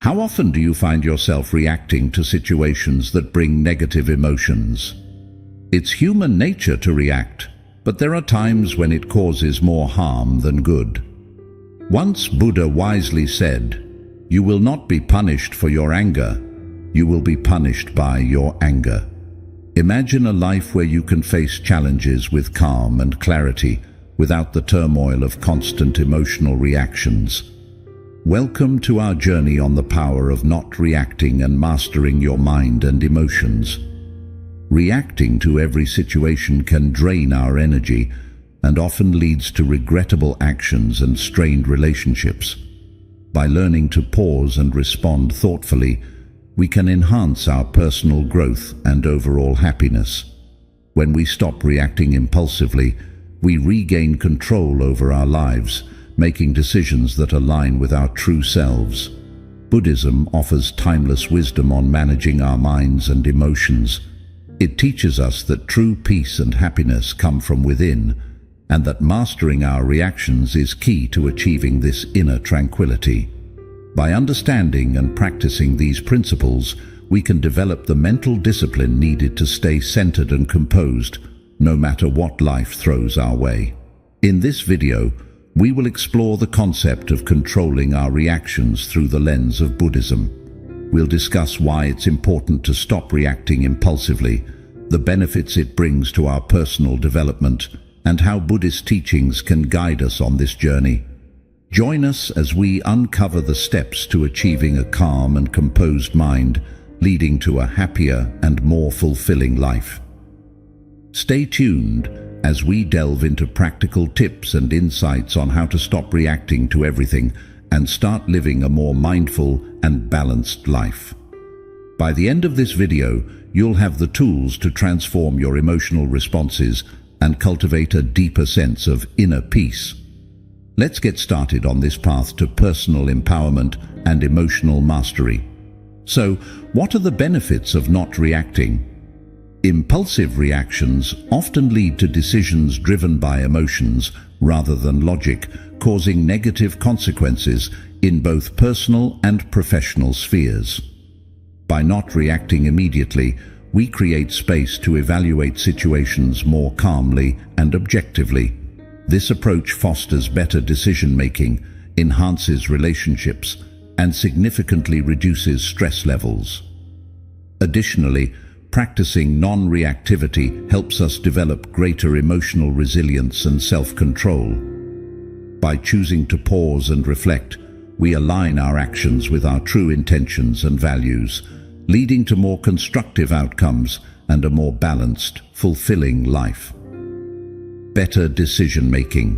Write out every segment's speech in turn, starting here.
How often do you find yourself reacting to situations that bring negative emotions? It's human nature to react, but there are times when it causes more harm than good. Once Buddha wisely said, "You will not be punished for your anger, you will be punished by your anger." Imagine a life where you can face challenges with calm and clarity, without the turmoil of constant emotional reactions. Welcome to our journey on the power of not reacting and mastering your mind and emotions. Reacting to every situation can drain our energy and often leads to regrettable actions and strained relationships. By learning to pause and respond thoughtfully, we can enhance our personal growth and overall happiness. When we stop reacting impulsively, we regain control over our lives, making decisions that align with our true selves. Buddhism offers timeless wisdom on managing our minds and emotions. It teaches us that true peace and happiness come from within, and that mastering our reactions is key to achieving this inner tranquility. By understanding and practicing these principles, we can develop the mental discipline needed to stay centered and composed, no matter what life throws our way. In this video, we will explore the concept of controlling our reactions through the lens of Buddhism. We'll discuss why it's important to stop reacting impulsively, the benefits it brings to our personal development, and how Buddhist teachings can guide us on this journey. Join us as we uncover the steps to achieving a calm and composed mind, leading to a happier and more fulfilling life. Stay tuned as we delve into practical tips and insights on how to stop reacting to everything and start living a more mindful and balanced life. By the end of this video, you'll have the tools to transform your emotional responses and cultivate a deeper sense of inner peace. Let's get started on this path to personal empowerment and emotional mastery. So, what are the benefits of not reacting? Impulsive reactions often lead to decisions driven by emotions rather than logic, causing negative consequences in both personal and professional spheres. By not reacting immediately, we create space to evaluate situations more calmly and objectively. This approach fosters better decision-making, enhances relationships, and significantly reduces stress levels. Additionally, practicing non-reactivity helps us develop greater emotional resilience and self-control. By choosing to pause and reflect, we align our actions with our true intentions and values, leading to more constructive outcomes and a more balanced, fulfilling life. Better decision-making.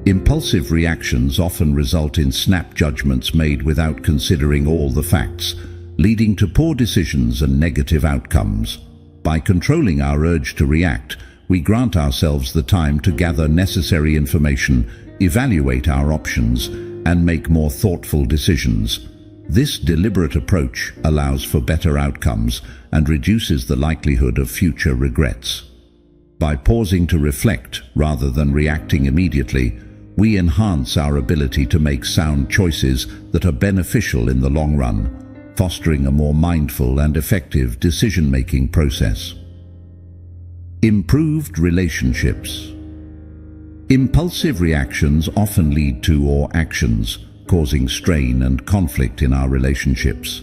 Impulsive reactions often result in snap judgments made without considering all the facts, leading to poor decisions and negative outcomes. By controlling our urge to react, we grant ourselves the time to gather necessary information, evaluate our options, and make more thoughtful decisions. This deliberate approach allows for better outcomes and reduces the likelihood of future regrets. By pausing to reflect rather than reacting immediately, we enhance our ability to make sound choices that are beneficial in the long run, fostering a more mindful and effective decision-making process. Improved relationships. Impulsive reactions often lead to or actions, causing strain and conflict in our relationships.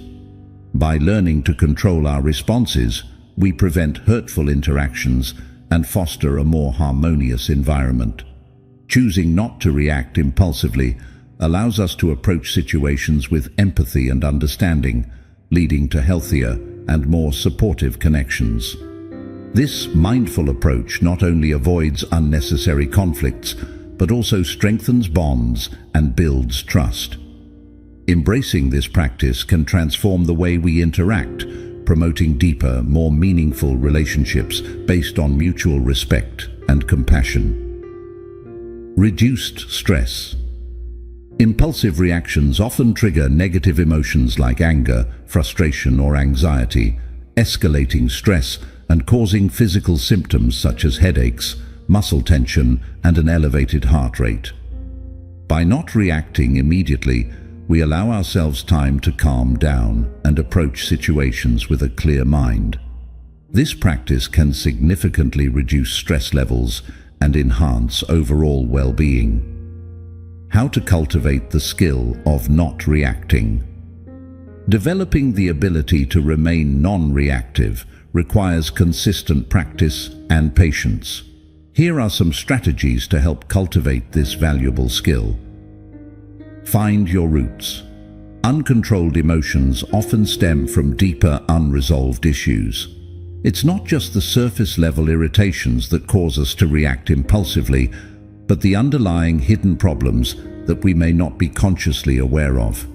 By learning to control our responses, we prevent hurtful interactions and foster a more harmonious environment. Choosing not to react impulsively allows us to approach situations with empathy and understanding, leading to healthier and more supportive connections. This mindful approach not only avoids unnecessary conflicts, but also strengthens bonds and builds trust. Embracing this practice can transform the way we interact, promoting deeper, more meaningful relationships based on mutual respect and compassion. Reduced stress. Impulsive reactions often trigger negative emotions like anger, frustration, or anxiety, escalating stress and causing physical symptoms such as headaches, muscle tension, and an elevated heart rate. By not reacting immediately, we allow ourselves time to calm down and approach situations with a clear mind. This practice can significantly reduce stress levels and enhance overall well-being. How to cultivate the skill of not reacting. Developing the ability to remain non-reactive requires consistent practice and patience. Here are some strategies to help cultivate this valuable skill. Find your roots. Uncontrolled emotions often stem from deeper, unresolved issues. It's not just the surface-level irritations that cause us to react impulsively, but the underlying hidden problems that we may not be consciously aware of.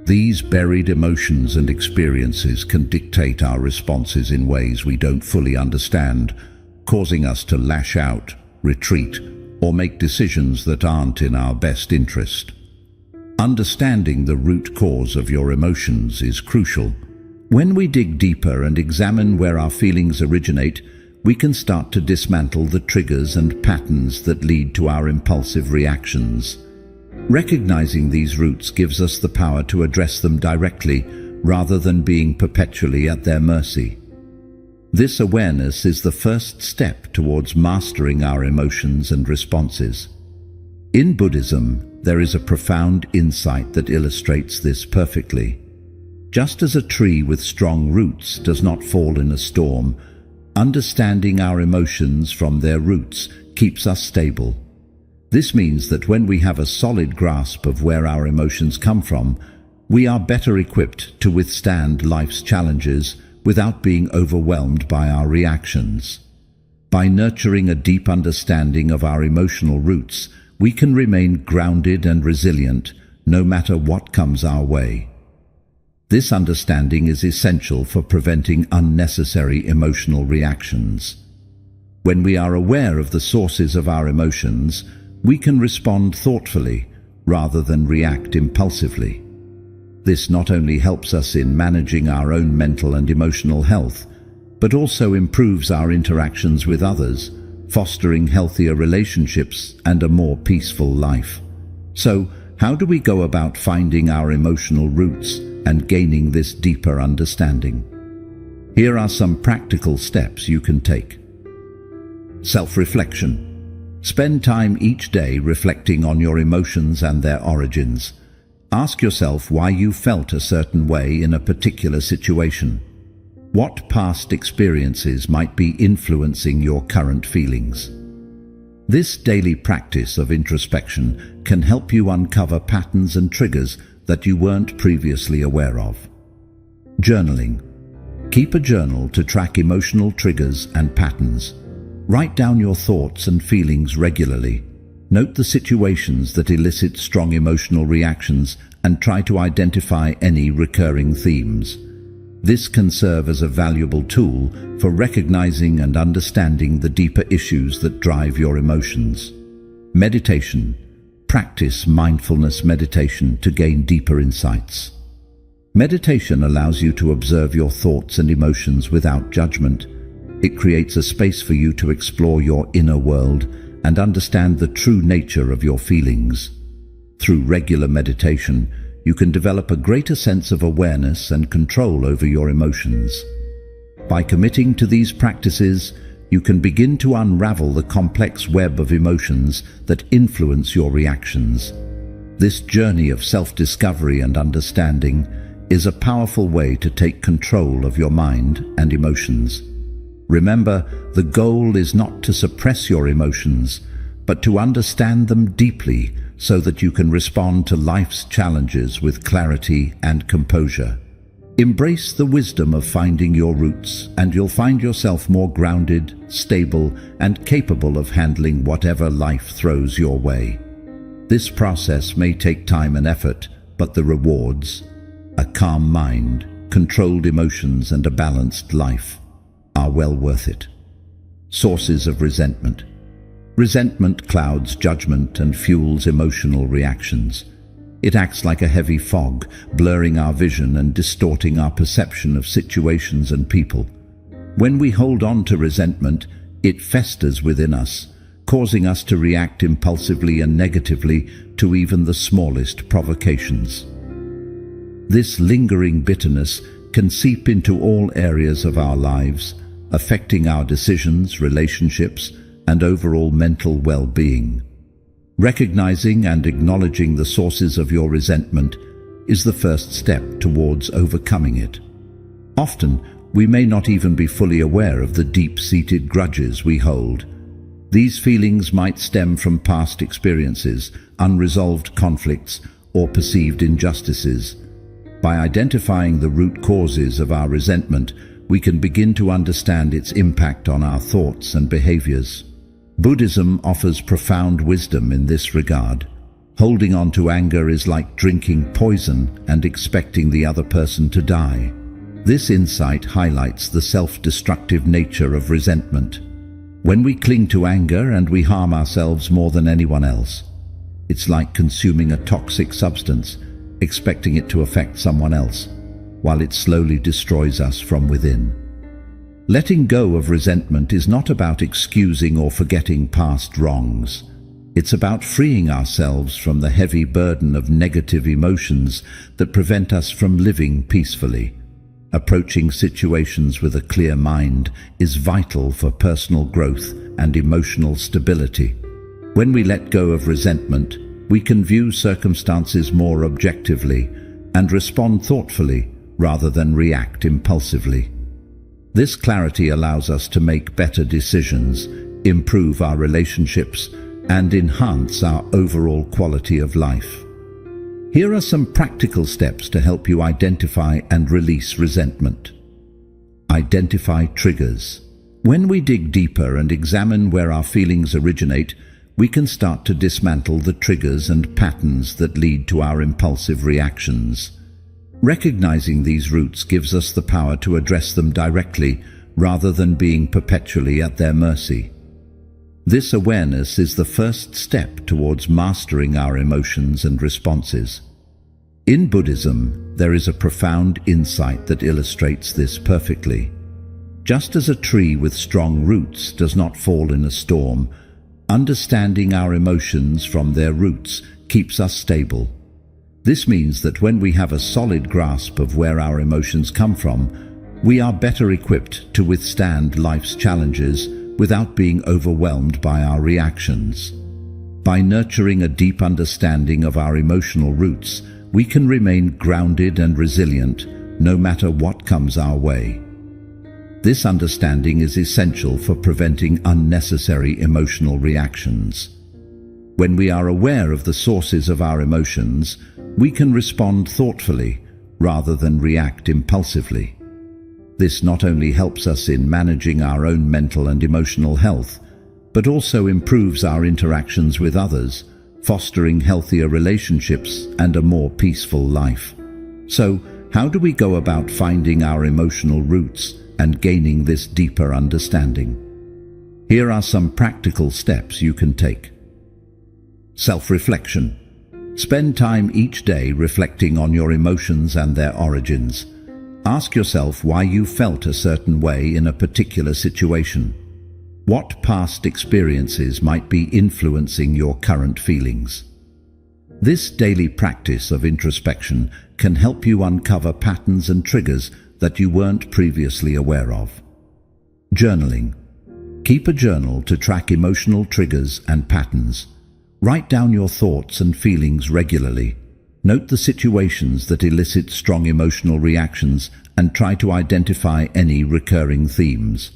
These buried emotions and experiences can dictate our responses in ways we don't fully understand, causing us to lash out, retreat, or make decisions that aren't in our best interest. Understanding the root cause of your emotions is crucial. When we dig deeper and examine where our feelings originate, we can start to dismantle the triggers and patterns that lead to our impulsive reactions. Recognizing these roots gives us the power to address them directly rather than being perpetually at their mercy. This awareness is the first step towards mastering our emotions and responses. In Buddhism, there is a profound insight that illustrates this perfectly. Just as a tree with strong roots does not fall in a storm, understanding our emotions from their roots keeps us stable. This means that when we have a solid grasp of where our emotions come from, we are better equipped to withstand life's challenges without being overwhelmed by our reactions. By nurturing a deep understanding of our emotional roots, we can remain grounded and resilient no matter what comes our way. This understanding is essential for preventing unnecessary emotional reactions. When we are aware of the sources of our emotions, we can respond thoughtfully rather than react impulsively. This not only helps us in managing our own mental and emotional health, but also improves our interactions with others, fostering healthier relationships and a more peaceful life. So, how do we go about finding our emotional roots and gaining this deeper understanding? Here are some practical steps you can take. Self-reflection. Spend time each day reflecting on your emotions and their origins. Ask yourself why you felt a certain way in a particular situation. What past experiences might be influencing your current feelings? This daily practice of introspection can help you uncover patterns and triggers that you weren't previously aware of. Journaling. Keep a journal to track emotional triggers and patterns. Write down your thoughts and feelings regularly. Note the situations that elicit strong emotional reactions and try to identify any recurring themes. This can serve as a valuable tool for recognizing and understanding the deeper issues that drive your emotions. Meditation. Practice mindfulness meditation to gain deeper insights. Meditation allows you to observe your thoughts and emotions without judgment. It creates a space for you to explore your inner world and understand the true nature of your feelings. Through regular meditation, you can develop a greater sense of awareness and control over your emotions. By committing to these practices, you can begin to unravel the complex web of emotions that influence your reactions. This journey of self-discovery and understanding is a powerful way to take control of your mind and emotions. Remember, the goal is not to suppress your emotions, but to understand them deeply so that you can respond to life's challenges with clarity and composure. Embrace the wisdom of finding your roots, and you'll find yourself more grounded, stable, and capable of handling whatever life throws your way. This process may take time and effort, but the rewards, a calm mind, controlled emotions, and a balanced life, are well worth it. Sources of resentment. Resentment clouds judgment and fuels emotional reactions. It acts like a heavy fog, blurring our vision and distorting our perception of situations and people. When we hold on to resentment, it festers within us, causing us to react impulsively and negatively to even the smallest provocations. This lingering bitterness can seep into all areas of our lives, affecting our decisions, relationships, and overall mental well-being. Recognizing and acknowledging the sources of your resentment is the first step towards overcoming it. Often, we may not even be fully aware of the deep-seated grudges we hold. These feelings might stem from past experiences, unresolved conflicts, or perceived injustices. By identifying the root causes of our resentment, we can begin to understand its impact on our thoughts and behaviors. Buddhism offers profound wisdom in this regard. Holding on to anger is like drinking poison and expecting the other person to die. This insight highlights the self-destructive nature of resentment. When we cling to anger and we harm ourselves more than anyone else, it's like consuming a toxic substance, expecting it to affect someone else, while it slowly destroys us from within. Letting go of resentment is not about excusing or forgetting past wrongs. It's about freeing ourselves from the heavy burden of negative emotions that prevent us from living peacefully. Approaching situations with a clear mind is vital for personal growth and emotional stability. When we let go of resentment, we can view circumstances more objectively and respond thoughtfully rather than react impulsively. This clarity allows us to make better decisions, improve our relationships, and enhance our overall quality of life. Here are some practical steps to help you identify and release resentment. Identify triggers. When we dig deeper and examine where our feelings originate, we can start to dismantle the triggers and patterns that lead to our impulsive reactions. Recognizing these roots gives us the power to address them directly rather than being perpetually at their mercy. This awareness is the first step towards mastering our emotions and responses. In Buddhism, there is a profound insight that illustrates this perfectly. Just as a tree with strong roots does not fall in a storm, understanding our emotions from their roots keeps us stable. This means that when we have a solid grasp of where our emotions come from, we are better equipped to withstand life's challenges without being overwhelmed by our reactions. By nurturing a deep understanding of our emotional roots, we can remain grounded and resilient no matter what comes our way. This understanding is essential for preventing unnecessary emotional reactions. When we are aware of the sources of our emotions, we can respond thoughtfully rather than react impulsively. This not only helps us in managing our own mental and emotional health, but also improves our interactions with others, fostering healthier relationships and a more peaceful life. So, how do we go about finding our emotional roots and gaining this deeper understanding? Here are some practical steps you can take. Self-reflection. Spend time each day reflecting on your emotions and their origins. Ask yourself why you felt a certain way in a particular situation. What past experiences might be influencing your current feelings? This daily practice of introspection can help you uncover patterns and triggers that you weren't previously aware of. Journaling. Keep a journal to track emotional triggers and patterns. Write down your thoughts and feelings regularly. Note the situations that elicit strong emotional reactions and try to identify any recurring themes.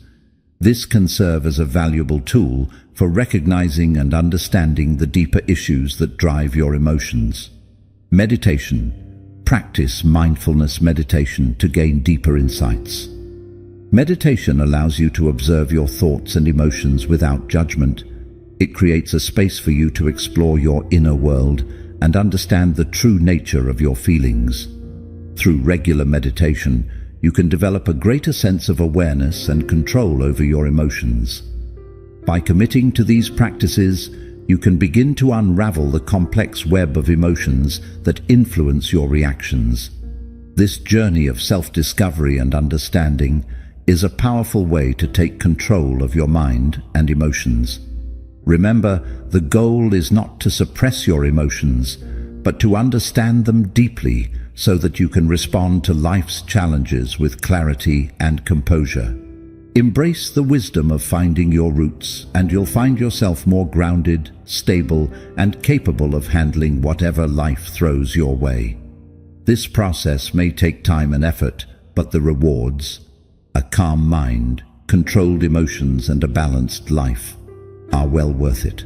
This can serve as a valuable tool for recognizing and understanding the deeper issues that drive your emotions. Meditation. Practice mindfulness meditation to gain deeper insights. Meditation allows you to observe your thoughts and emotions without judgment. It creates a space for you to explore your inner world and understand the true nature of your feelings. Through regular meditation, you can develop a greater sense of awareness and control over your emotions. By committing to these practices, you can begin to unravel the complex web of emotions that influence your reactions. This journey of self-discovery and understanding is a powerful way to take control of your mind and emotions. Remember, the goal is not to suppress your emotions, but to understand them deeply so that you can respond to life's challenges with clarity and composure. Embrace the wisdom of finding your roots, and you'll find yourself more grounded, stable, and capable of handling whatever life throws your way. This process may take time and effort, but the rewards, a calm mind, controlled emotions, and a balanced life, are well worth it.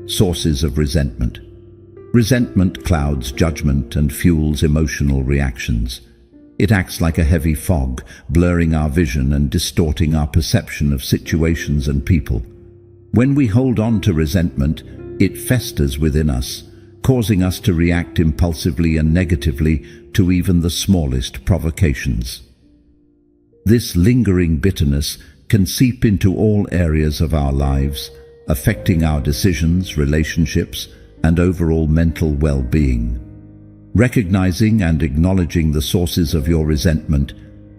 Sources of resentment. Resentment clouds judgment and fuels emotional reactions. It acts like a heavy fog, blurring our vision and distorting our perception of situations and people. When we hold on to resentment, it festers within us, causing us to react impulsively and negatively to even the smallest provocations. This lingering bitterness can seep into all areas of our lives, affecting our decisions, relationships, and overall mental well-being. Recognizing and acknowledging the sources of your resentment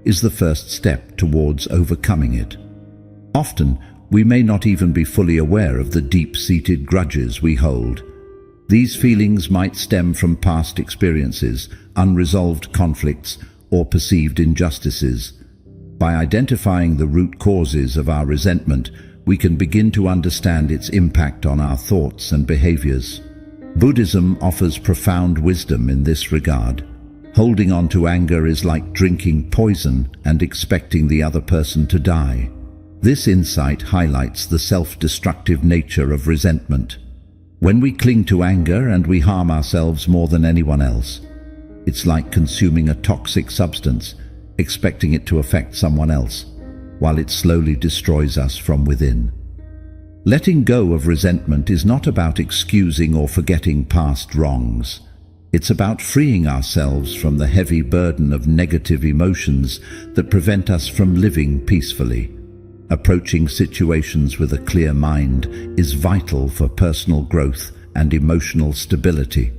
is the first step towards overcoming it. Often, we may not even be fully aware of the deep-seated grudges we hold. These feelings might stem from past experiences, unresolved conflicts, or perceived injustices. By identifying the root causes of our resentment, we can begin to understand its impact on our thoughts and behaviors. Buddhism offers profound wisdom in this regard. Holding on to anger is like drinking poison and expecting the other person to die. This insight highlights the self-destructive nature of resentment. When we cling to anger and we harm ourselves more than anyone else, it's like consuming a toxic substance, expecting it to affect someone else, while it slowly destroys us from within. Letting go of resentment is not about excusing or forgetting past wrongs. It's about freeing ourselves from the heavy burden of negative emotions that prevent us from living peacefully. Approaching situations with a clear mind is vital for personal growth and emotional stability.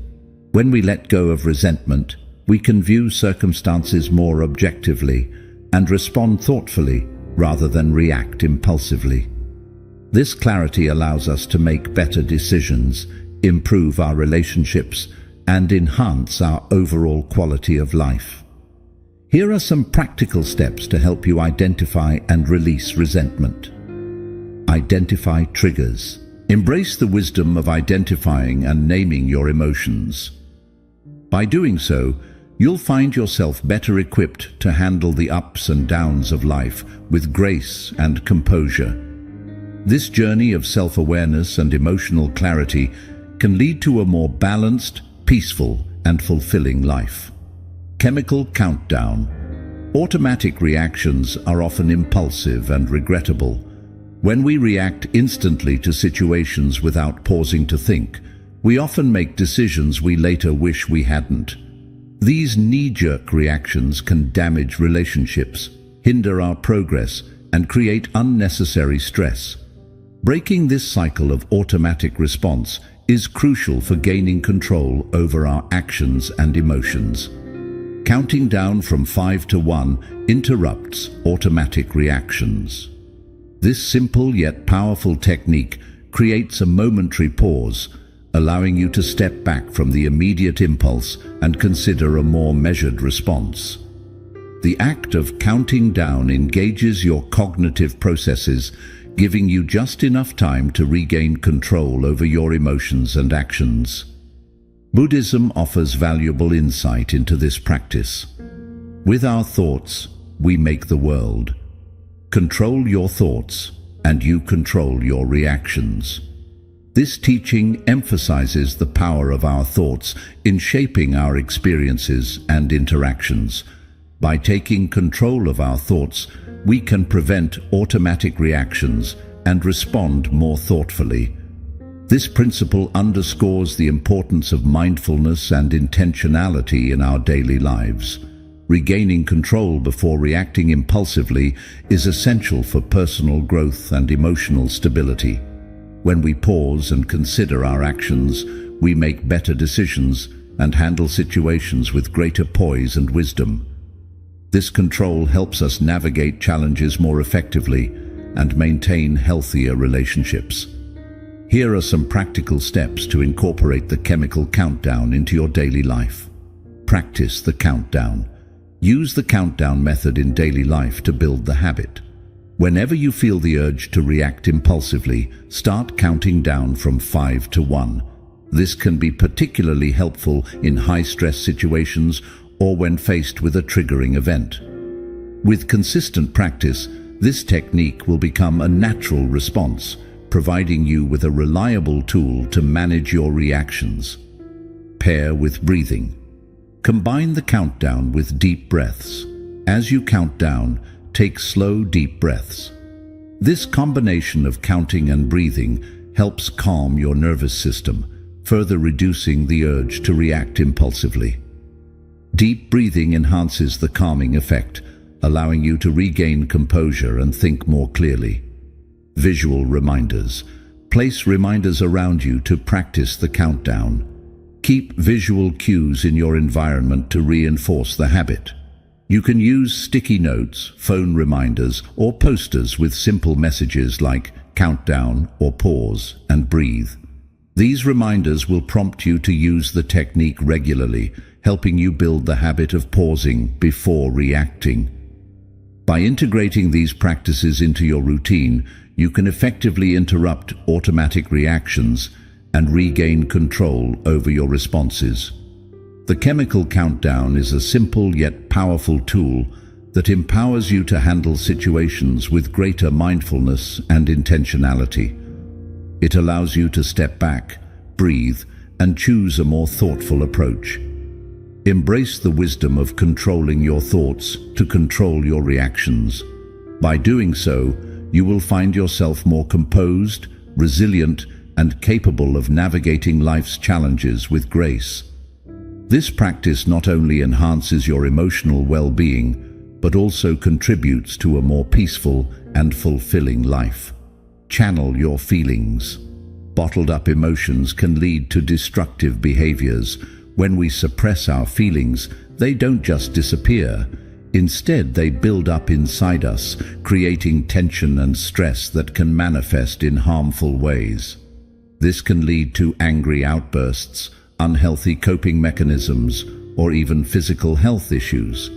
When we let go of resentment, we can view circumstances more objectively and respond thoughtfully rather than react impulsively. This clarity allows us to make better decisions, improve our relationships, and enhance our overall quality of life. Here are some practical steps to help you identify and release resentment. Identify triggers. Embrace the wisdom of identifying and naming your emotions. By doing so, you'll find yourself better equipped to handle the ups and downs of life with grace and composure. This journey of self-awareness and emotional clarity can lead to a more balanced, peaceful, and fulfilling life. Chemical countdown. Automatic reactions are often impulsive and regrettable. When we react instantly to situations without pausing to think, we often make decisions we later wish we hadn't. These knee-jerk reactions can damage relationships, hinder our progress, and create unnecessary stress. Breaking this cycle of automatic response is crucial for gaining control over our actions and emotions. Counting down from 5 to 1 interrupts automatic reactions. This simple yet powerful technique creates a momentary pause, allowing you to step back from the immediate impulse and consider a more measured response. The act of counting down engages your cognitive processes, giving you just enough time to regain control over your emotions and actions. Buddhism offers valuable insight into this practice. With our thoughts, we make the world. Control your thoughts, and you control your reactions. This teaching emphasizes the power of our thoughts in shaping our experiences and interactions. By taking control of our thoughts, we can prevent automatic reactions and respond more thoughtfully. This principle underscores the importance of mindfulness and intentionality in our daily lives. Regaining control before reacting impulsively is essential for personal growth and emotional stability. When we pause and consider our actions, we make better decisions and handle situations with greater poise and wisdom. This control helps us navigate challenges more effectively and maintain healthier relationships. Here are some practical steps to incorporate the chemical countdown into your daily life. Practice the countdown. Use the countdown method in daily life to build the habit. Whenever you feel the urge to react impulsively, start counting down from 5 to 1. This can be particularly helpful in high-stress situations or when faced with a triggering event. With consistent practice, this technique will become a natural response, providing you with a reliable tool to manage your reactions. Pair with breathing. Combine the countdown with deep breaths. As you count down, take slow, deep breaths. This combination of counting and breathing helps calm your nervous system, further reducing the urge to react impulsively. Deep breathing enhances the calming effect, allowing you to regain composure and think more clearly. Visual reminders. Place reminders around you to practice the countdown. Keep visual cues in your environment to reinforce the habit. You can use sticky notes, phone reminders, or posters with simple messages like countdown or pause and breathe. These reminders will prompt you to use the technique regularly, helping you build the habit of pausing before reacting. By integrating these practices into your routine, you can effectively interrupt automatic reactions and regain control over your responses. The chemical countdown is a simple yet powerful tool that empowers you to handle situations with greater mindfulness and intentionality. It allows you to step back, breathe, and choose a more thoughtful approach. Embrace the wisdom of controlling your thoughts to control your reactions. By doing so, you will find yourself more composed, resilient, and capable of navigating life's challenges with grace. This practice not only enhances your emotional well-being, but also contributes to a more peaceful and fulfilling life. Channel your feelings. Bottled-up emotions can lead to destructive behaviors. When we suppress our feelings, they don't just disappear. Instead, they build up inside us, creating tension and stress that can manifest in harmful ways. This can lead to angry outbursts, unhealthy coping mechanisms, or even physical health issues.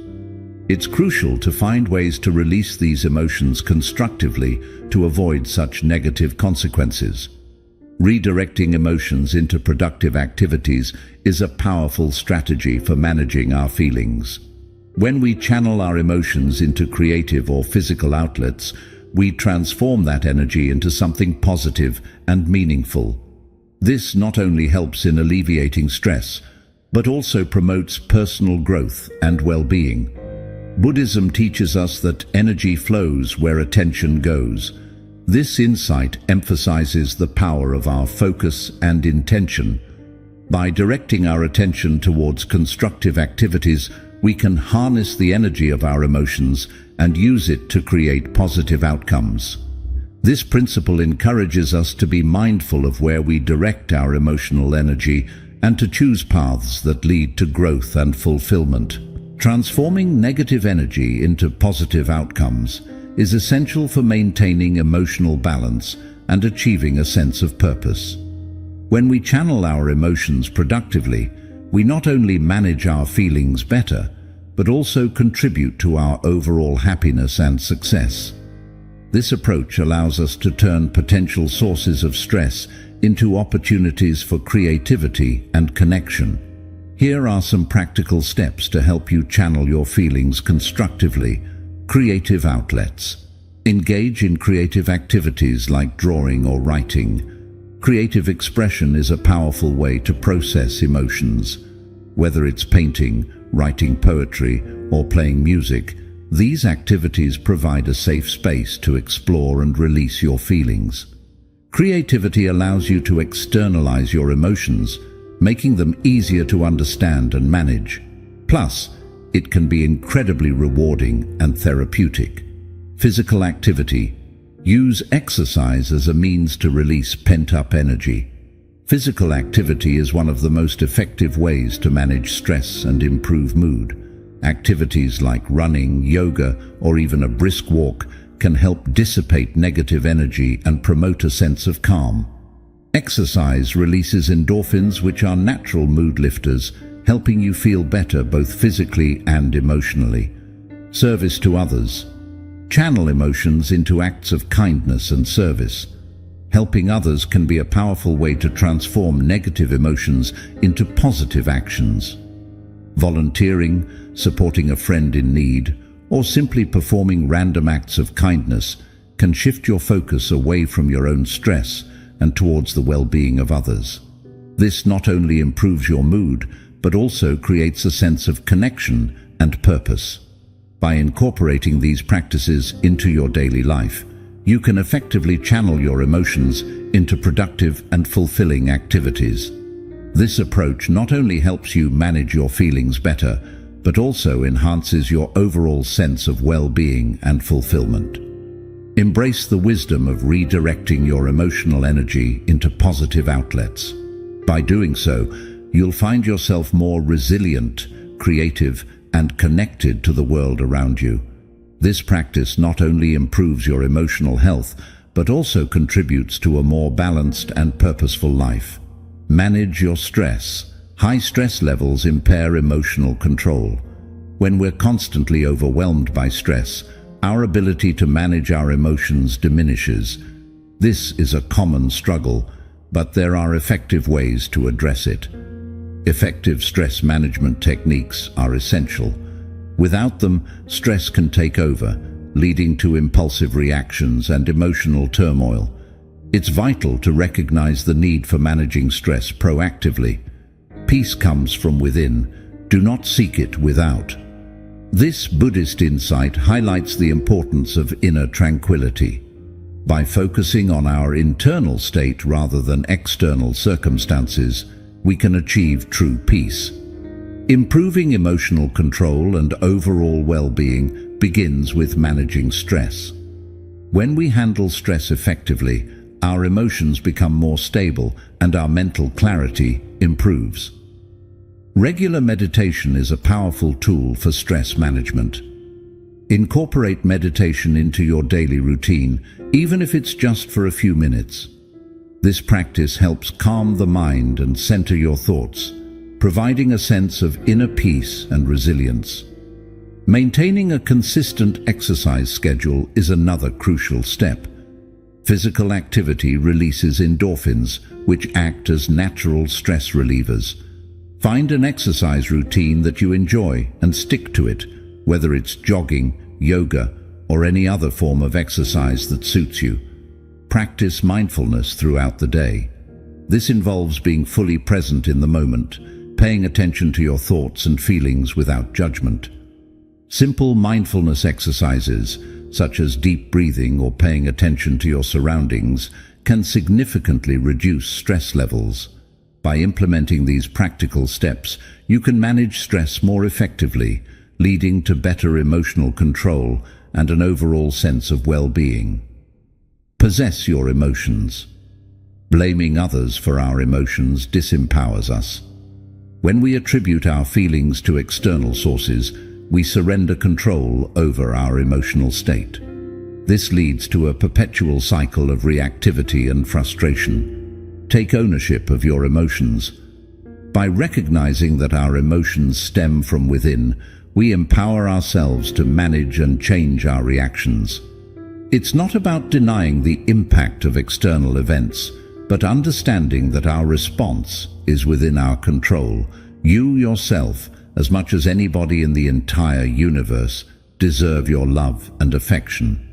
It's crucial to find ways to release these emotions constructively to avoid such negative consequences. Redirecting emotions into productive activities is a powerful strategy for managing our feelings. When we channel our emotions into creative or physical outlets, we transform that energy into something positive and meaningful. This not only helps in alleviating stress, but also promotes personal growth and well-being. Buddhism teaches us that energy flows where attention goes. This insight emphasizes the power of our focus and intention. By directing our attention towards constructive activities, we can harness the energy of our emotions and use it to create positive outcomes. This principle encourages us to be mindful of where we direct our emotional energy and to choose paths that lead to growth and fulfillment. Transforming negative energy into positive outcomes is essential for maintaining emotional balance and achieving a sense of purpose. When we channel our emotions productively, we not only manage our feelings better, but also contribute to our overall happiness and success. This approach allows us to turn potential sources of stress into opportunities for creativity and connection. Here are some practical steps to help you channel your feelings constructively. Creative outlets. Engage in creative activities like drawing or writing. Creative expression is a powerful way to process emotions. Whether it's painting, writing poetry, or playing music, these activities provide a safe space to explore and release your feelings. Creativity allows you to externalize your emotions, making them easier to understand and manage. Plus, it can be incredibly rewarding and therapeutic. Physical activity. Use exercise as a means to release pent-up energy. Physical activity is one of the most effective ways to manage stress and improve mood. Activities like running, yoga, or even a brisk walk can help dissipate negative energy and promote a sense of calm. Exercise releases endorphins, which are natural mood lifters, helping you feel better both physically and emotionally. Service to others. Channel emotions into acts of kindness and service. Helping others can be a powerful way to transform negative emotions into positive actions. Volunteering, supporting a friend in need, or simply performing random acts of kindness can shift your focus away from your own stress and towards the well-being of others. This not only improves your mood, but also creates a sense of connection and purpose. By incorporating these practices into your daily life, you can effectively channel your emotions into productive and fulfilling activities. This approach not only helps you manage your feelings better, but also enhances your overall sense of well-being and fulfillment. Embrace the wisdom of redirecting your emotional energy into positive outlets. By doing so, you'll find yourself more resilient, creative, and connected to the world around you. This practice not only improves your emotional health, but also contributes to a more balanced and purposeful life. Manage your stress. High stress levels impair emotional control. When we're constantly overwhelmed by stress, our ability to manage our emotions diminishes. This is a common struggle, but there are effective ways to address it. Effective stress management techniques are essential. Without them, stress can take over, leading to impulsive reactions and emotional turmoil. It's vital to recognize the need for managing stress proactively. Peace comes from within. Do not seek it without. This Buddhist insight highlights the importance of inner tranquility. By focusing on our internal state rather than external circumstances, we can achieve true peace. Improving emotional control and overall well-being begins with managing stress. When we handle stress effectively, our emotions become more stable and our mental clarity improves. Regular meditation is a powerful tool for stress management. Incorporate meditation into your daily routine, even if it's just for a few minutes. This practice helps calm the mind and center your thoughts, providing a sense of inner peace and resilience. Maintaining a consistent exercise schedule is another crucial step. Physical activity releases endorphins, which act as natural stress relievers. Find an exercise routine that you enjoy and stick to it, whether it's jogging, yoga, or any other form of exercise that suits you. Practice mindfulness throughout the day. This involves being fully present in the moment, paying attention to your thoughts and feelings without judgment. Simple mindfulness exercises, such as deep breathing or paying attention to your surroundings, can significantly reduce stress levels. By implementing these practical steps, you can manage stress more effectively, leading to better emotional control and an overall sense of well-being. Possess your emotions. Blaming others for our emotions disempowers us. When we attribute our feelings to external sources, we surrender control over our emotional state. This leads to a perpetual cycle of reactivity and frustration. Take ownership of your emotions. By recognizing that our emotions stem from within, we empower ourselves to manage and change our reactions. It's not about denying the impact of external events, but understanding that our response is within our control. You yourself, as much as anybody in the entire universe, deserve your love and affection.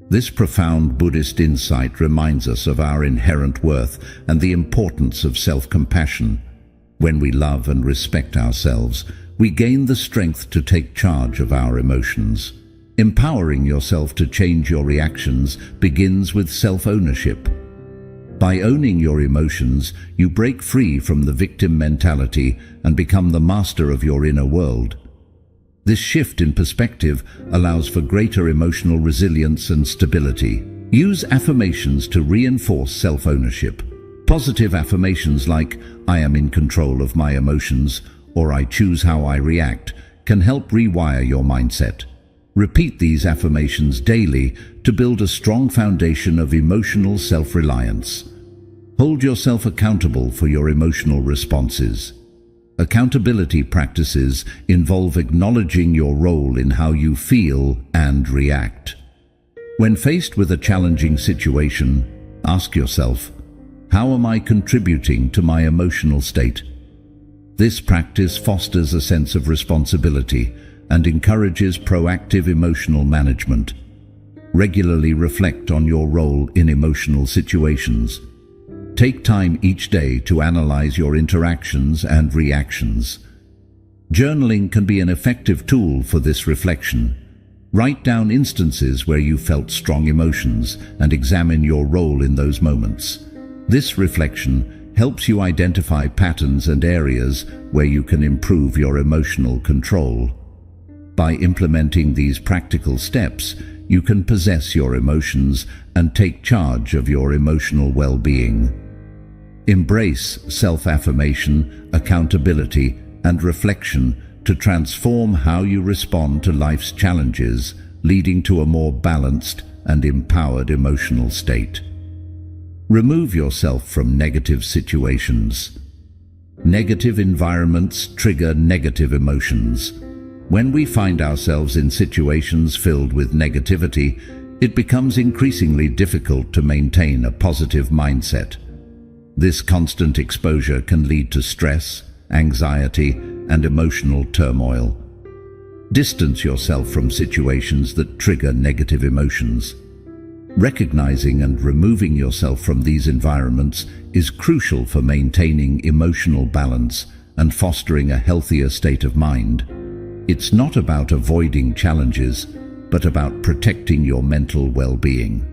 This profound Buddhist insight reminds us of our inherent worth and the importance of self-compassion. When we love and respect ourselves, we gain the strength to take charge of our emotions. Empowering yourself to change your reactions begins with self-ownership. By owning your emotions, you break free from the victim mentality and become the master of your inner world. This shift in perspective allows for greater emotional resilience and stability. Use affirmations to reinforce self-ownership. Positive affirmations like, "I am in control of my emotions," or "I choose how I react," can help rewire your mindset. Repeat these affirmations daily to build a strong foundation of emotional self-reliance. Hold yourself accountable for your emotional responses. Accountability practices involve acknowledging your role in how you feel and react. When faced with a challenging situation, ask yourself, how am I contributing to my emotional state? This practice fosters a sense of responsibility and encourages proactive emotional management. Regularly reflect on your role in emotional situations. Take time each day to analyze your interactions and reactions. Journaling can be an effective tool for this reflection. Write down instances where you felt strong emotions and examine your role in those moments. This reflection helps you identify patterns and areas where you can improve your emotional control. By implementing these practical steps, you can possess your emotions and take charge of your emotional well-being. Embrace self-affirmation, accountability, and reflection to transform how you respond to life's challenges, leading to a more balanced and empowered emotional state. Remove yourself from negative situations. Negative environments trigger negative emotions. When we find ourselves in situations filled with negativity, it becomes increasingly difficult to maintain a positive mindset. This constant exposure can lead to stress, anxiety, and emotional turmoil. Distance yourself from situations that trigger negative emotions. Recognizing and removing yourself from these environments is crucial for maintaining emotional balance and fostering a healthier state of mind. It's not about avoiding challenges, but about protecting your mental well-being.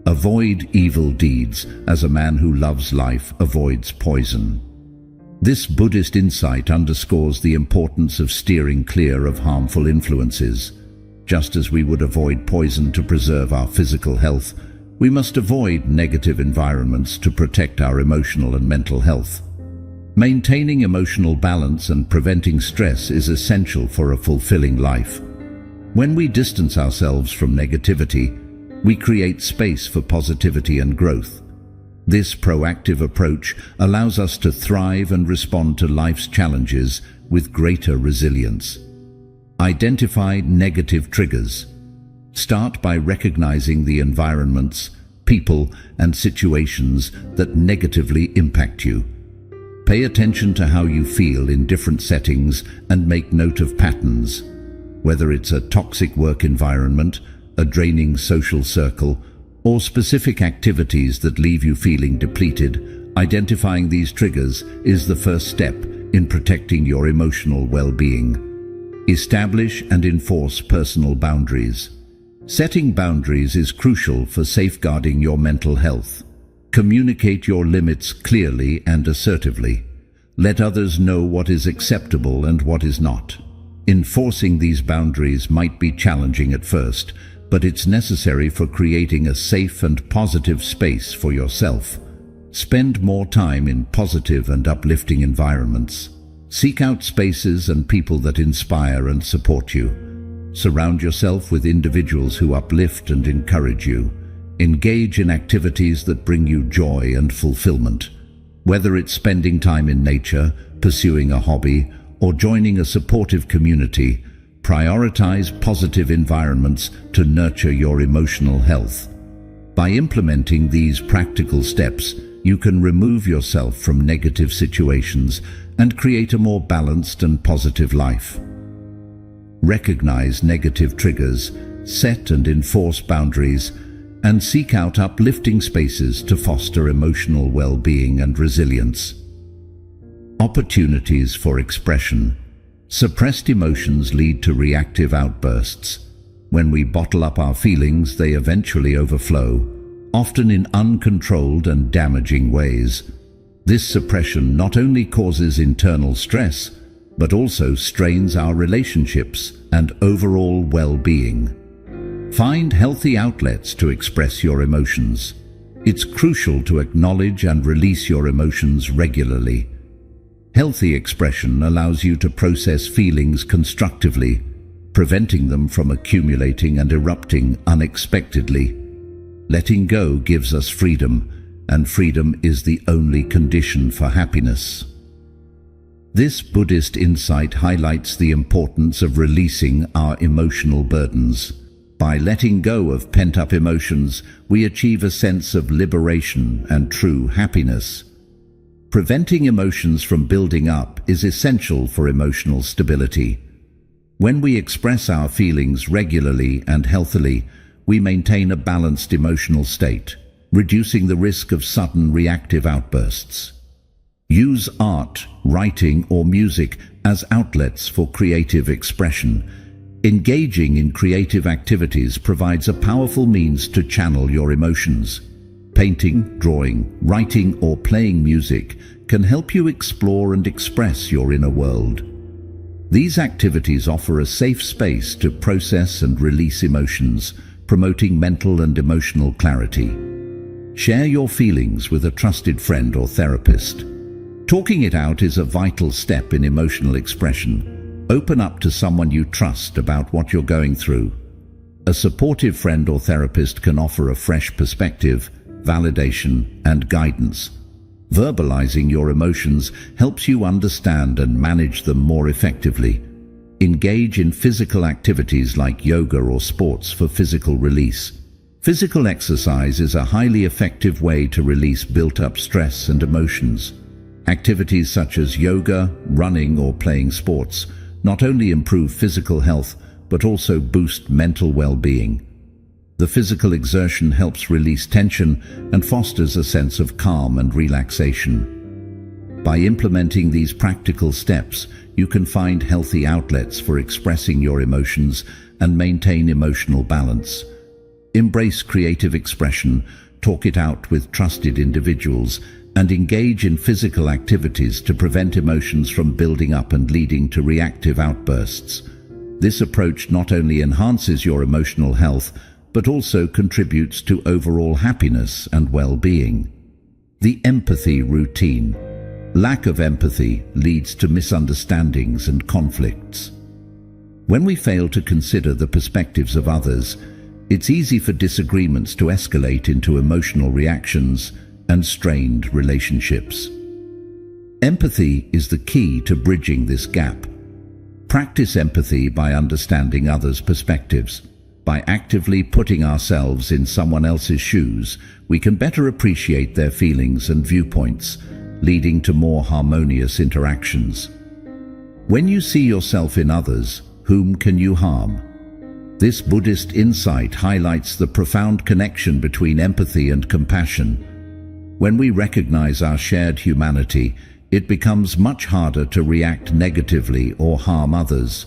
Avoid evil deeds as a man who loves life avoids poison. This Buddhist insight underscores the importance of steering clear of harmful influences. Just as we would avoid poison to preserve our physical health, we must avoid negative environments to protect our emotional and mental health. Maintaining emotional balance and preventing stress is essential for a fulfilling life. When we distance ourselves from negativity, we create space for positivity and growth. This proactive approach allows us to thrive and respond to life's challenges with greater resilience. Identify negative triggers. Start by recognizing the environments, people, and situations that negatively impact you. Pay attention to how you feel in different settings and make note of patterns. Whether it's a toxic work environment, a draining social circle, or specific activities that leave you feeling depleted, identifying these triggers is the first step in protecting your emotional well-being. Establish and enforce personal boundaries. Setting boundaries is crucial for safeguarding your mental health. Communicate your limits clearly and assertively. Let others know what is acceptable and what is not. Enforcing these boundaries might be challenging at first, but it's necessary for creating a safe and positive space for yourself. Spend more time in positive and uplifting environments. Seek out spaces and people that inspire and support you. Surround yourself with individuals who uplift and encourage you. Engage in activities that bring you joy and fulfillment. Whether it's spending time in nature, pursuing a hobby, or joining a supportive community, prioritize positive environments to nurture your emotional health. By implementing these practical steps, you can remove yourself from negative situations and create a more balanced and positive life. Recognize negative triggers, set and enforce boundaries, and seek out uplifting spaces to foster emotional well-being and resilience. Opportunities for expression. Suppressed emotions lead to reactive outbursts. When we bottle up our feelings, they eventually overflow, often in uncontrolled and damaging ways. This suppression not only causes internal stress, but also strains our relationships and overall well-being. Find healthy outlets to express your emotions. It's crucial to acknowledge and release your emotions regularly. Healthy expression allows you to process feelings constructively, preventing them from accumulating and erupting unexpectedly. Letting go gives us freedom, and freedom is the only condition for happiness. This Buddhist insight highlights the importance of releasing our emotional burdens. By letting go of pent-up emotions, we achieve a sense of liberation and true happiness. Preventing emotions from building up is essential for emotional stability. When we express our feelings regularly and healthily, we maintain a balanced emotional state, reducing the risk of sudden reactive outbursts. Use art, writing, or music as outlets for creative expression. Engaging in creative activities provides a powerful means to channel your emotions. Painting, drawing, writing, or playing music can help you explore and express your inner world. These activities offer a safe space to process and release emotions, promoting mental and emotional clarity. Share your feelings with a trusted friend or therapist. Talking it out is a vital step in emotional expression. Open up to someone you trust about what you're going through. A supportive friend or therapist can offer a fresh perspective, validation, and guidance. Verbalizing your emotions helps you understand and manage them more effectively. Engage in physical activities like yoga or sports for physical release. Physical exercise is a highly effective way to release built-up stress and emotions. Activities such as yoga, running, or playing sports not only improve physical health, but also boost mental well-being. The physical exertion helps release tension and fosters a sense of calm and relaxation. By implementing these practical steps, you can find healthy outlets for expressing your emotions and maintain emotional balance. Embrace creative expression, talk it out with trusted individuals, and engage in physical activities to prevent emotions from building up and leading to reactive outbursts. This approach not only enhances your emotional health, but also contributes to overall happiness and well-being. The empathy routine. Lack of empathy leads to misunderstandings and conflicts. When we fail to consider the perspectives of others, it's easy for disagreements to escalate into emotional reactions and strained relationships. Empathy is the key to bridging this gap. Practice empathy by understanding others' perspectives. By actively putting ourselves in someone else's shoes, we can better appreciate their feelings and viewpoints, leading to more harmonious interactions. When you see yourself in others, whom can you harm? This Buddhist insight highlights the profound connection between empathy and compassion. When we recognize our shared humanity, it becomes much harder to react negatively or harm others.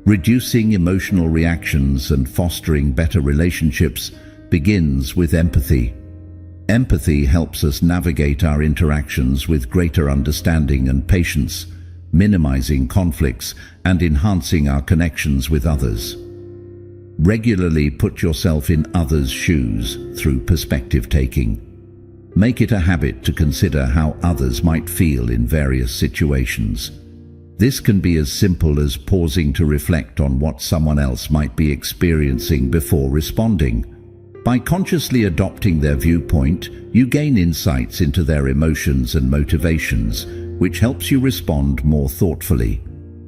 Reducing emotional reactions and fostering better relationships begins with empathy. Empathy helps us navigate our interactions with greater understanding and patience, minimizing conflicts and enhancing our connections with others. Regularly put yourself in others' shoes through perspective taking. Make it a habit to consider how others might feel in various situations. This can be as simple as pausing to reflect on what someone else might be experiencing before responding. By consciously adopting their viewpoint, you gain insights into their emotions and motivations, which helps you respond more thoughtfully.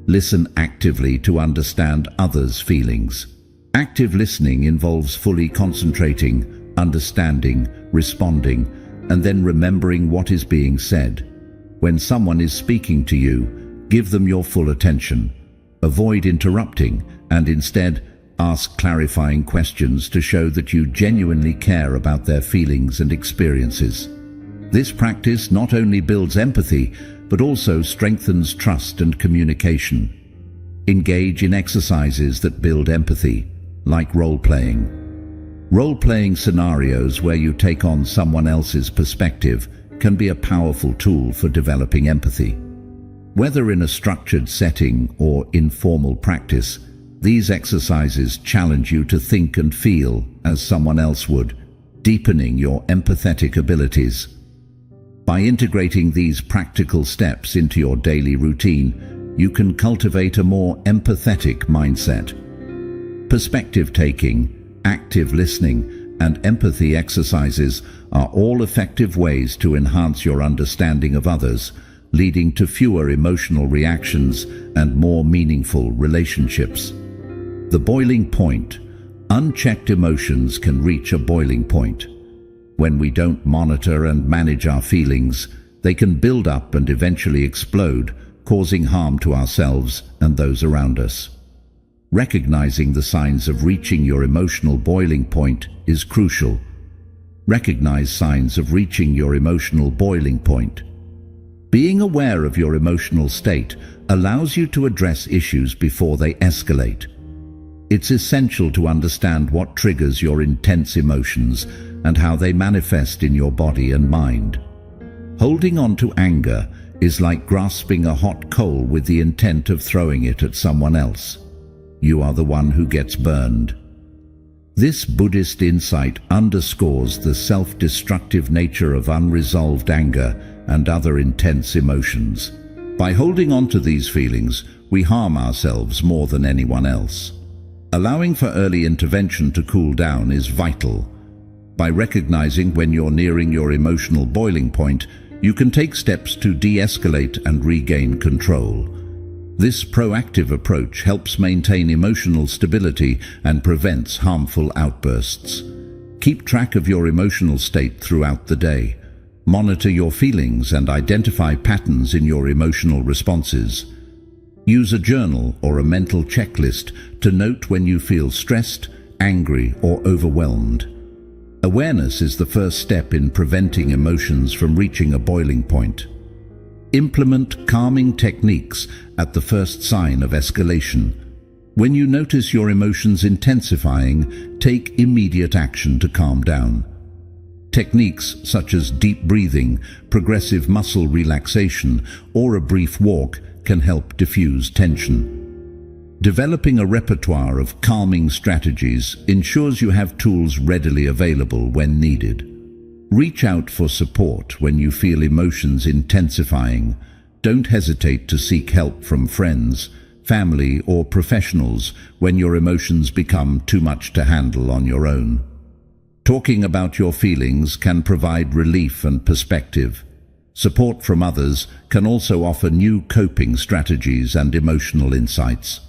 Listen actively to understand others' feelings. Active listening involves fully concentrating, understanding, responding, and then remembering what is being said. When someone is speaking to you, give them your full attention. Avoid interrupting, and instead ask clarifying questions to show that you genuinely care about their feelings and experiences. This practice not only builds empathy, but also strengthens trust and communication. Engage in exercises that build empathy, like role-playing. Role-playing scenarios where you take on someone else's perspective can be a powerful tool for developing empathy. Whether in a structured setting or informal practice, these exercises challenge you to think and feel as someone else would, deepening your empathetic abilities. By integrating these practical steps into your daily routine, you can cultivate a more empathetic mindset. Perspective taking, active listening, and empathy exercises are all effective ways to enhance your understanding of others, leading to fewer emotional reactions and more meaningful relationships. The boiling point. Unchecked emotions can reach a boiling point. When we don't monitor and manage our feelings, they can build up and eventually explode, causing harm to ourselves and those around us. Recognizing the signs of reaching your emotional boiling point is crucial. Recognize signs of reaching your emotional boiling point. Being aware of your emotional state allows you to address issues before they escalate. It's essential to understand what triggers your intense emotions and how they manifest in your body and mind. Holding on to anger is like grasping a hot coal with the intent of throwing it at someone else. You are the one who gets burned. This Buddhist insight underscores the self-destructive nature of unresolved anger and other intense emotions. By holding on to these feelings, we harm ourselves more than anyone else. Allowing for early intervention to cool down is vital. By recognizing when you're nearing your emotional boiling point, you can take steps to de-escalate and regain control. This proactive approach helps maintain emotional stability and prevents harmful outbursts. Keep track of your emotional state throughout the day. Monitor your feelings and identify patterns in your emotional responses. Use a journal or a mental checklist to note when you feel stressed, angry, or overwhelmed. Awareness is the first step in preventing emotions from reaching a boiling point. Implement calming techniques at the first sign of escalation. When you notice your emotions intensifying, take immediate action to calm down. Techniques such as deep breathing, progressive muscle relaxation, or a brief walk can help diffuse tension. Developing a repertoire of calming strategies ensures you have tools readily available when needed. Reach out for support when you feel emotions intensifying. Don't hesitate to seek help from friends, family, or professionals when your emotions become too much to handle on your own. Talking about your feelings can provide relief and perspective. Support from others can also offer new coping strategies and emotional insights.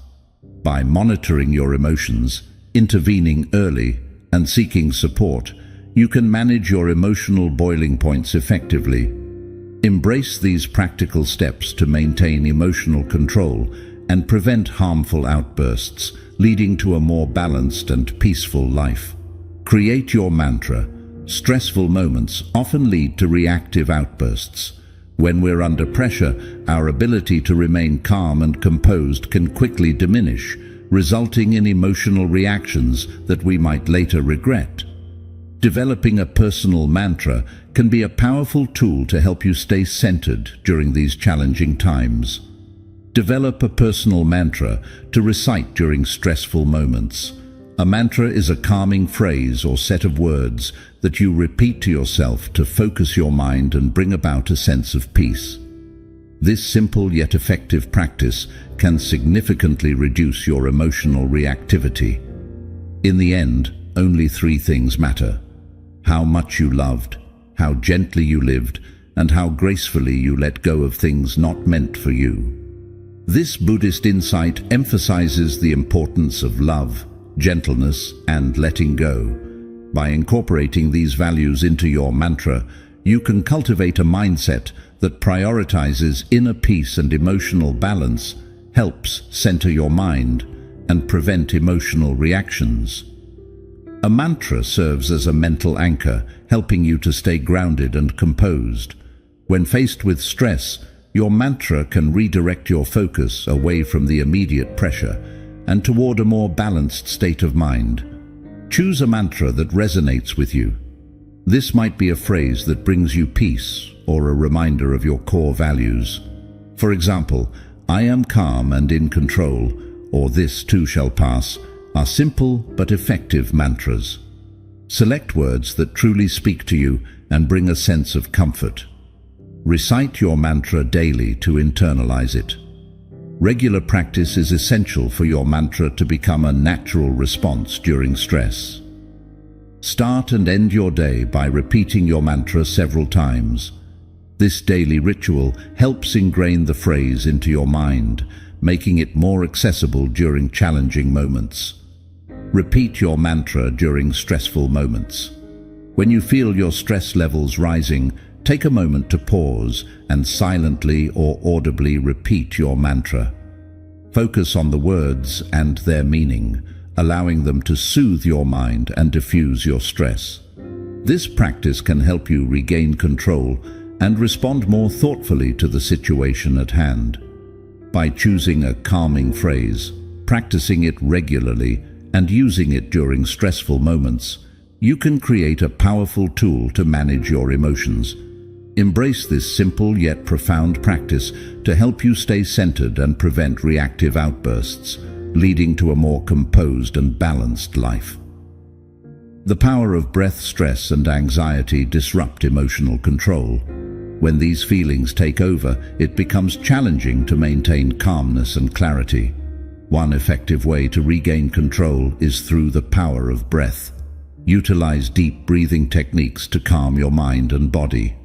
By monitoring your emotions, intervening early, and seeking support, you can manage your emotional boiling points effectively. Embrace these practical steps to maintain emotional control and prevent harmful outbursts, leading to a more balanced and peaceful life. Create your mantra. Stressful moments often lead to reactive outbursts. When we're under pressure, our ability to remain calm and composed can quickly diminish, resulting in emotional reactions that we might later regret. Developing a personal mantra can be a powerful tool to help you stay centered during these challenging times. Develop a personal mantra to recite during stressful moments. A mantra is a calming phrase or set of words that you repeat to yourself to focus your mind and bring about a sense of peace. This simple yet effective practice can significantly reduce your emotional reactivity. In the end, only three things matter: how much you loved, how gently you lived, and how gracefully you let go of things not meant for you. This Buddhist insight emphasizes the importance of love, gentleness, and letting go. By incorporating these values into your mantra, you can cultivate a mindset that prioritizes inner peace and emotional balance, helps center your mind, and prevent emotional reactions. A mantra serves as a mental anchor, helping you to stay grounded and composed. When faced with stress, your mantra can redirect your focus away from the immediate pressure and toward a more balanced state of mind. Choose a mantra that resonates with you. This might be a phrase that brings you peace or a reminder of your core values. For example, "I am calm and in control," or "This too shall pass," are simple but effective mantras. Select words that truly speak to you and bring a sense of comfort. Recite your mantra daily to internalize it. Regular practice is essential for your mantra to become a natural response during stress. Start and end your day by repeating your mantra several times. This daily ritual helps ingrain the phrase into your mind, making it more accessible during challenging moments. Repeat your mantra during stressful moments. When you feel your stress levels rising, take a moment to pause and silently or audibly repeat your mantra. Focus on the words and their meaning, allowing them to soothe your mind and diffuse your stress. This practice can help you regain control and respond more thoughtfully to the situation at hand. By choosing a calming phrase, practicing it regularly, and using it during stressful moments, you can create a powerful tool to manage your emotions. Embrace this simple yet profound practice to help you stay centered and prevent reactive outbursts, leading to a more composed and balanced life. The power of breath, stress, and anxiety disrupt emotional control. When these feelings take over, it becomes challenging to maintain calmness and clarity. One effective way to regain control is through the power of breath. Utilize deep breathing techniques to calm your mind and body.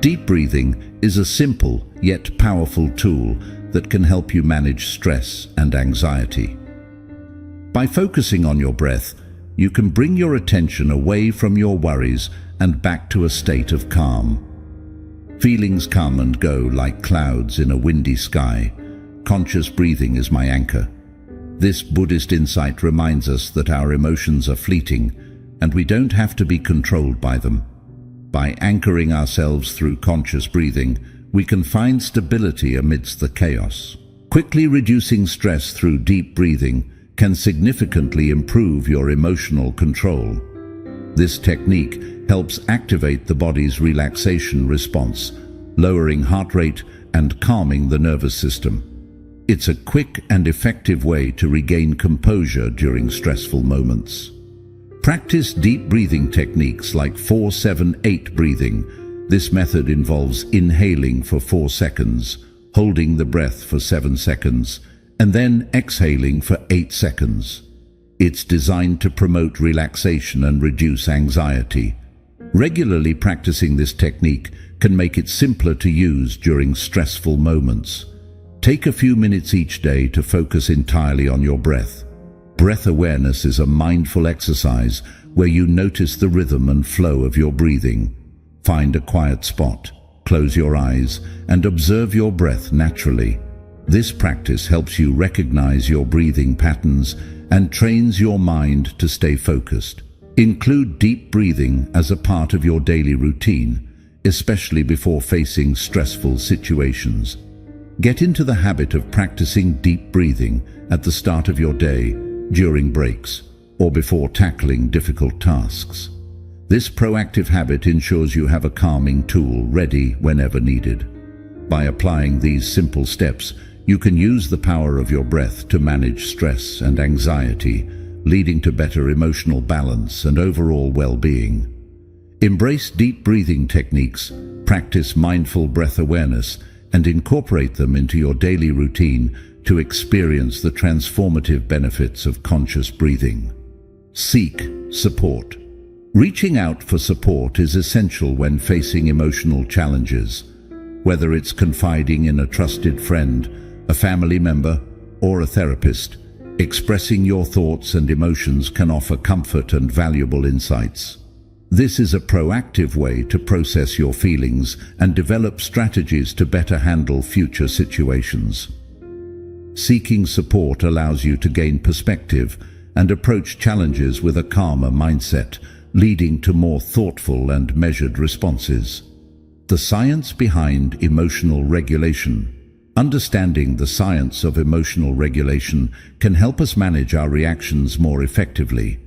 Deep breathing is a simple yet powerful tool that can help you manage stress and anxiety. By focusing on your breath, you can bring your attention away from your worries and back to a state of calm. Feelings come and go like clouds in a windy sky. Conscious breathing is my anchor. This Buddhist insight reminds us that our emotions are fleeting and we don't have to be controlled by them. By anchoring ourselves through conscious breathing, we can find stability amidst the chaos. Quickly reducing stress through deep breathing can significantly improve your emotional control. This technique helps activate the body's relaxation response, lowering heart rate and calming the nervous system. It's a quick and effective way to regain composure during stressful moments. Practice deep breathing techniques like 4-7-8 breathing. This method involves inhaling for 4 seconds, holding the breath for 7 seconds, and then exhaling for 8 seconds. It's designed to promote relaxation and reduce anxiety. Regularly practicing this technique can make it simpler to use during stressful moments. Take a few minutes each day to focus entirely on your breath. Breath awareness is a mindful exercise where you notice the rhythm and flow of your breathing. Find a quiet spot, close your eyes, and observe your breath naturally. This practice helps you recognize your breathing patterns and trains your mind to stay focused. Include deep breathing as a part of your daily routine, especially before facing stressful situations. Get into the habit of practicing deep breathing at the start of your day, during breaks, or before tackling difficult tasks. This proactive habit ensures you have a calming tool ready whenever needed. By applying these simple steps, you can use the power of your breath to manage stress and anxiety, leading to better emotional balance and overall well-being. Embrace deep breathing techniques, practice mindful breath awareness, and incorporate them into your daily routine to experience the transformative benefits of conscious breathing. Seek support. Reaching out for support is essential when facing emotional challenges. Whether it's confiding in a trusted friend, a family member, or a therapist, expressing your thoughts and emotions can offer comfort and valuable insights. This is a proactive way to process your feelings and develop strategies to better handle future situations. Seeking support allows you to gain perspective and approach challenges with a calmer mindset, leading to more thoughtful and measured responses. The science behind emotional regulation. Understanding the science of emotional regulation can help us manage our reactions more effectively.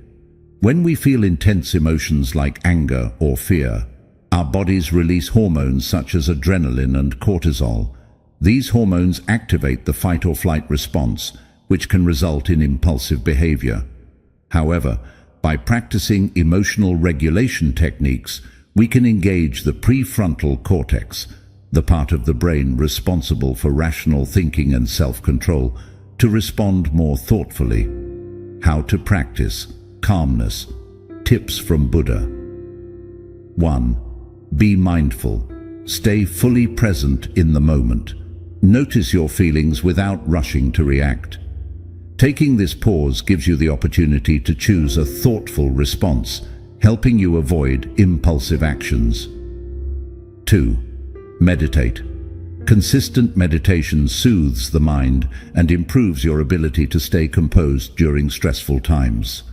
When we feel intense emotions like anger or fear, our bodies release hormones such as adrenaline and cortisol. These hormones activate the fight or flight response, which can result in impulsive behavior. However, by practicing emotional regulation techniques, we can engage the prefrontal cortex, the part of the brain responsible for rational thinking and self-control, to respond more thoughtfully. How to practice calmness. tips from Buddha. 1. Be mindful. Stay fully present in the moment. Notice your feelings without rushing to react. Taking this pause gives you the opportunity to choose a thoughtful response, helping you avoid impulsive actions. 2. Meditate. Consistent meditation soothes the mind and improves your ability to stay composed during stressful times.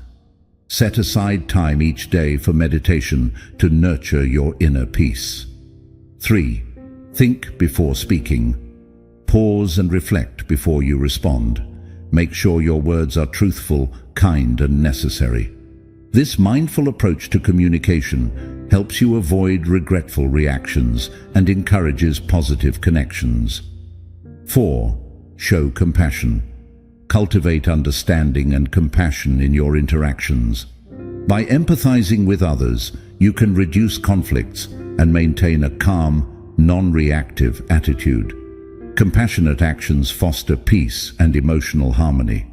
Set aside time each day for meditation to nurture your inner peace. 3. Think before speaking. Pause and reflect before you respond. Make sure your words are truthful, kind, and necessary. This mindful approach to communication helps you avoid regretful reactions and encourages positive connections. 4. Show compassion. Cultivate understanding and compassion in your interactions. By empathizing with others, you can reduce conflicts and maintain a calm, non-reactive attitude. Compassionate actions foster peace and emotional harmony.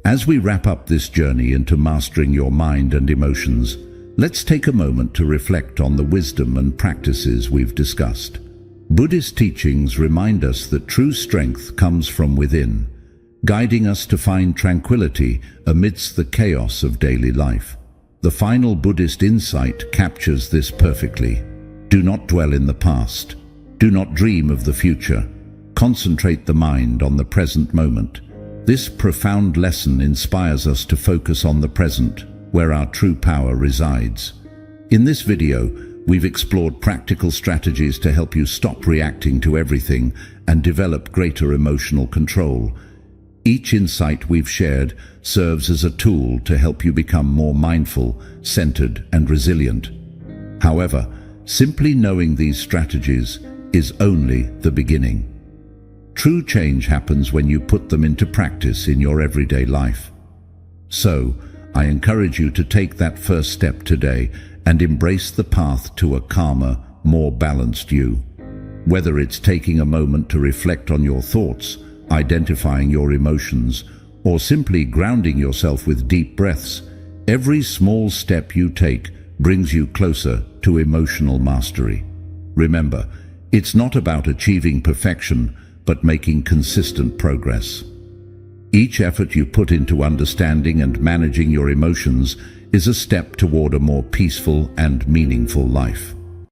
As we wrap up this journey into mastering your mind and emotions, let's take a moment to reflect on the wisdom and practices we've discussed. Buddhist teachings remind us that true strength comes from within, guiding us to find tranquility amidst the chaos of daily life. The final Buddhist insight captures this perfectly. Do not dwell in the past. Do not dream of the future. Concentrate the mind on the present moment. This profound lesson inspires us to focus on the present, where our true power resides. In this video, we've explored practical strategies to help you stop reacting to everything and develop greater emotional control. Each insight we've shared serves as a tool to help you become more mindful, centered, and resilient. However, simply knowing these strategies is only the beginning. True change happens when you put them into practice in your everyday life. So, I encourage you to take that first step today and embrace the path to a calmer, more balanced you. Whether it's taking a moment to reflect on your thoughts, identifying your emotions, or simply grounding yourself with deep breaths, every small step you take brings you closer to emotional mastery. Remember, it's not about achieving perfection, but making consistent progress. Each effort you put into understanding and managing your emotions is a step toward a more peaceful and meaningful life.